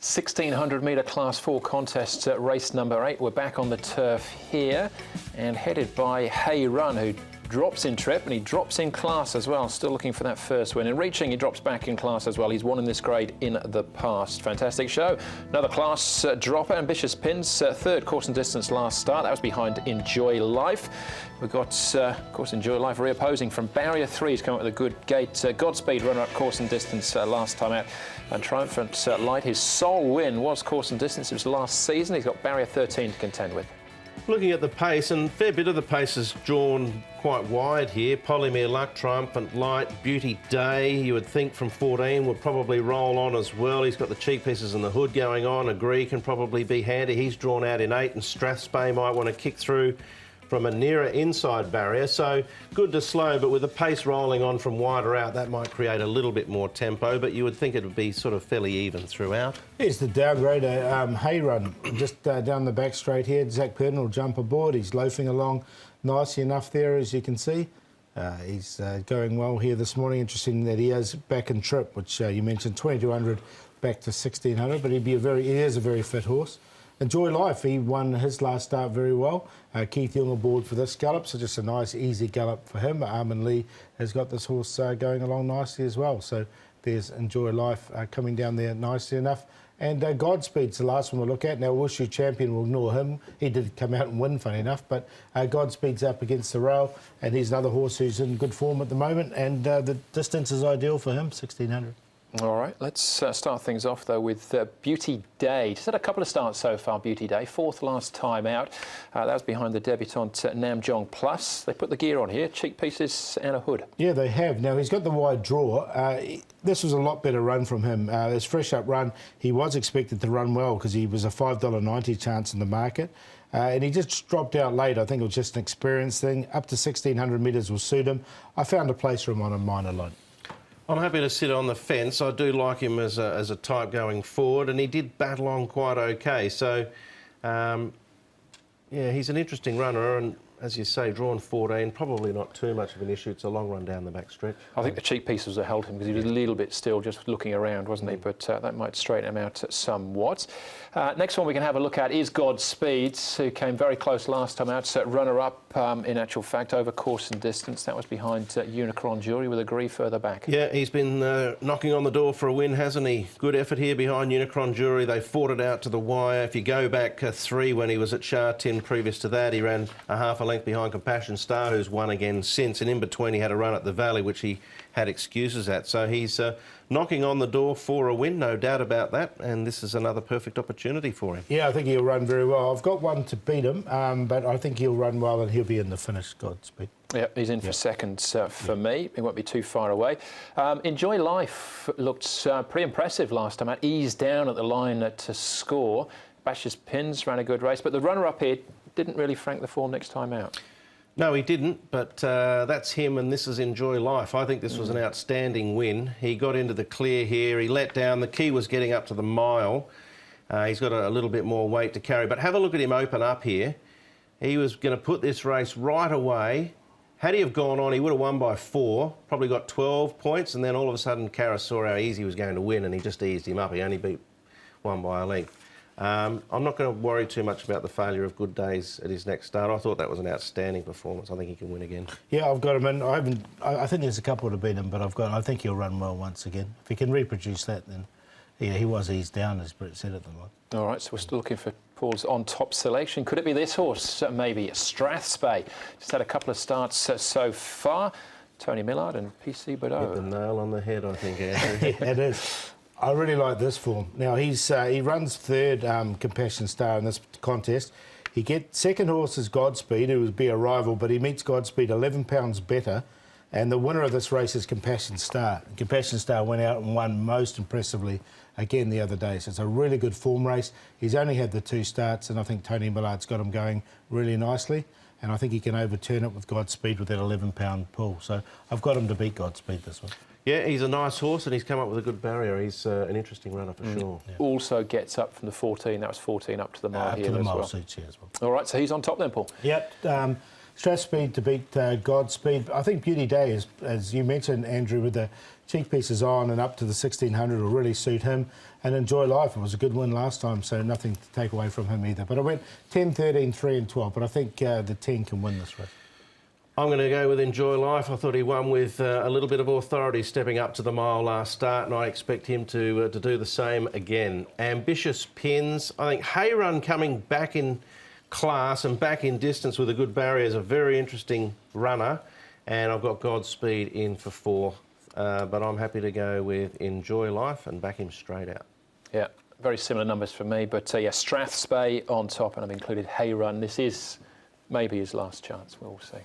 1600 metre Class 4 contest race number 8. We're back on the turf here and headed by Hey Run, who drops in trip and he drops in class as well. Still looking for that first win. In reaching, he drops back in class as well. He's won in this grade in the past. Fantastic show. Another class dropper, ambitious pins. Third course and distance last start. That was behind Enjoy Life. We've got, of course, Enjoy Life reopposing from Barrier 3. He's come up with a good gate. Godspeed runner-up course and distance last time out. And Triumphant Light, his sole win was course and distance. It was last season. He's got Barrier 13 to contend with. Looking at the pace, and a fair bit of the pace is drawn quite wide here. Polymere Luck, Triumphant Light, Beauty Day, you would think from 14 would probably roll on as well. He's got the cheek pieces in the hood going on. Agree can probably be handy. He's drawn out in 8, and Strathspey might want to kick through from a nearer inside barrier. So good to slow, but with the pace rolling on from wider out, that might create a little bit more tempo, but you would think it would be sort of fairly even throughout. It's the downgrade, Hey Run, just down the back straight here. Zach Purden will jump aboard. He's loafing along nicely enough there, as you can see. He's going well here this morning. Interesting that he is back in trip, which you mentioned, 2200 back to 1600, but he is a very fit horse. Enjoy Life, he won his last start very well. Keith Young aboard for this gallop, so just a nice, easy gallop for him. Armin Lee has got this horse going along nicely as well. So there's Enjoy Life coming down there nicely enough. And Godspeed's the last one we'll look at. Now, Wushu Champion will ignore him. He did come out and win, funny enough, but Godspeed's up against the rail, and he's another horse who's in good form at the moment, and the distance is ideal for him, 1600. All right, let's start things off, though, with Beauty Day. Just had a couple of starts so far, Beauty Day. 4th last time out. That was behind the debutant Namjong Plus. They put the gear on here, cheek pieces and a hood. Yeah, they have. Now, he's got the wide draw. This was a lot better run from him. His fresh-up run, he was expected to run well because he was a $5.90 chance in the market. And he just dropped out late. I think it was just an experience thing. Up to 1600 metres will suit him. I found a place for him on a minor line. I'm happy to sit on the fence. I do like him as a type going forward, and he did battle on quite okay. So, yeah, he's an interesting runner, and as you say, drawn 14, probably not too much of an issue. It's a long run down the back stretch. I think the cheek pieces have held him because he was a little bit still just looking around, wasn't he? But that might straighten him out somewhat. Next one we can have a look at is Godspeed, who came very close last time out, runner-up in actual fact over course and distance. That was behind Unicron Jury with Agree further back. Yeah, he's been knocking on the door for a win, hasn't he? Good effort here behind Unicron Jury. They fought it out to the wire. If you go back 3 when he was at Sha Tin previous to that, he ran a half a length behind Compassion Star, who's won again since, and in between he had a run at the Valley, which he had excuses at. So he's knocking on the door for a win, no doubt about that, and this is another perfect opportunity for him. Yeah, I think he'll run very well. I've got one to beat him, but I think he'll run well and he'll be in the finish, Godspeed. Yeah, he's in for seconds for me. He won't be too far away. Enjoy Life looked pretty impressive last time out. Eased down at the line to score. Bash's Pins ran a good race, but the runner-up here didn't really frank the form next time out. No, he didn't, but that's him, and this is Enjoy Life. I think this was an outstanding win. He got into the clear here. He let down. The key was getting up to the mile. He's got a little bit more weight to carry, but have a look at him open up here. He was going to put this race right away. Had he have gone on, he would have won by 4, probably got 12 points, and then all of a sudden, Karras saw how easy he was going to win, and he just eased him up. He only beat 1 by a length. I'm not going to worry too much about the failure of Good Days at his next start. I thought that was an outstanding performance. I think he can win again. Yeah, I've got him in. I think there's a couple to beat him, but I think he'll run well once again. If he can reproduce that, then yeah, he was eased down, as Brett said at the moment. All right, so we're still looking for Paul's on-top selection. Could it be this horse? Maybe Strathspey. Just had a couple of starts so far. Tony Millard and PC Bordeaux. Hit the nail on the head, I think, Andrew. Yeah, it is. I really like this form. Now, he runs 3rd Compassion Star in this contest. He gets 2nd horse is Godspeed, who would be a rival, but he meets Godspeed 11 pounds better. And the winner of this race is Compassion Star. Compassion Star went out and won most impressively again the other day. So it's a really good form race. He's only had the 2 starts, and I think Tony Millard's got him going really nicely. And I think he can overturn it with Godspeed with that 11-pound pull. So I've got him to beat Godspeed this one. Yeah, he's a nice horse and he's come up with a good barrier. He's an interesting runner for sure. Yeah. Also gets up from the 14. That was 14 up to the mile here as well. Suits here as well. All right, so he's on top then, Paul. Yep. Strathspeed to beat Godspeed. I think Beauty Day, is, as you mentioned, Andrew, with the cheek pieces on and up to the 1600 will really suit him. And Enjoy Life, it was a good win last time, so nothing to take away from him either. But I went 10, 13, 3 and 12, but I think the 10 can win this race. I'm going to go with Enjoy Life. I thought he won with a little bit of authority stepping up to the mile last start, and I expect him to do the same again. Ambitious Pins. I think Hay Run coming back in class and back in distance with a good barrier is a very interesting runner, and I've got Godspeed in for 4. But I'm happy to go with Enjoy Life and back him straight out. Yeah, very similar numbers for me, but yeah, Strathspey on top, and I've included Hay Run. This is maybe his last chance, we'll see.